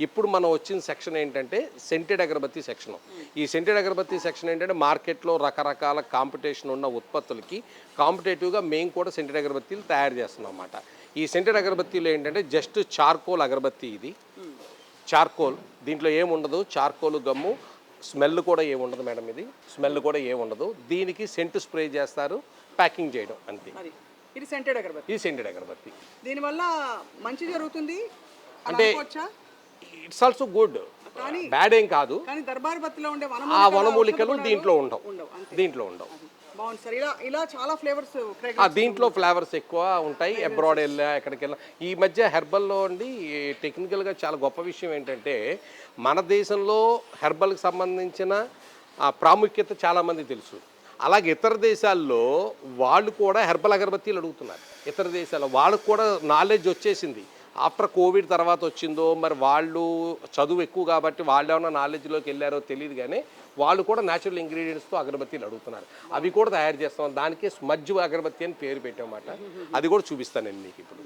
ఇప్పుడు మనం వచ్చిన సెక్షన్ ఏంటంటే సెంటెడ్ అగరబత్తి సెక్షన్. ఈ సెంటెడ్ అగరబత్తి సెక్షన్ ఏంటంటే మార్కెట్లో రకరకాల కాంపిటీషన్ ఉన్న ఉత్పత్తులకి కాంపిటేటివ్గా మేము కూడా సెంటెడ్ అగరబత్తీలు తయారు చేస్తున్నాం అన్నమాట. ఈ సెంటెడ్ అగరబత్తీలు ఏంటంటే జస్ట్ చార్కోల్ అగరబత్తి, ఇది చార్కోల్, దీంట్లో ఏముండదు, చార్కోల్ గమ్ము, స్మెల్ కూడా ఏముండదు మేడం, ఇది స్మెల్ కూడా ఏముండదు. దీనికి సెంట్ స్ప్రే చేస్తారు, ప్యాకింగ్ చేయడం అంతే. ఇది సెంటెడ్ అగరబత్తి. ఈ సెంటెడ్ అగరబత్తి దీనివల్ల మంచి జరుగుతుంది అంటే ఇట్స్ ఆల్సో గుడ్, బ్యాడ్ ఏం కాదు. కానీ దర్బార్ బత్తిలో ఉండే ఆ వనమూలికలు దీంట్లో ఉండవు, దీంట్లో ఉండవు. బాగుంది సార్. ఇలా చాలా ఫ్లేవర్స్ దీంట్లో ఫ్లేవర్స్ ఎక్కువ ఉంటాయి. అబ్రాడ్ వెళ్ళా ఎక్కడికి వెళ్ళా ఈ మధ్య హెర్బల్లో అండి టెక్నికల్గా చాలా గొప్ప విషయం ఏంటంటే మన దేశంలో హెర్బల్కి సంబంధించిన ప్రాముఖ్యత చాలామంది తెలుసు. అలాగే ఇతర దేశాల్లో వాళ్ళు కూడా హెర్బల్ అగరబత్తీలు అడుగుతున్నారు. ఇతర దేశాల్లో వాళ్ళకు కూడా నాలెడ్జ్ వచ్చేసింది. ఆఫ్టర్ కోవిడ్ తర్వాత వచ్చిందో మరి వాళ్ళు చదువు ఎక్కువ కాబట్టి వాళ్ళు ఏమైనా నాలెడ్జ్లోకి వెళ్ళారో తెలియదు, కానీ వాళ్ళు కూడా న్యాచురల్ ఇంగ్రీడియంట్స్తో అగరబత్తీలు అడుగుతున్నారు. అవి కూడా తయారు చేస్తాం. దానికి స్మజ్ అగరబత్తి అని పేరు పెట్టామన్నమాట. అది కూడా చూపిస్తాను నేను మీకు ఇప్పుడు.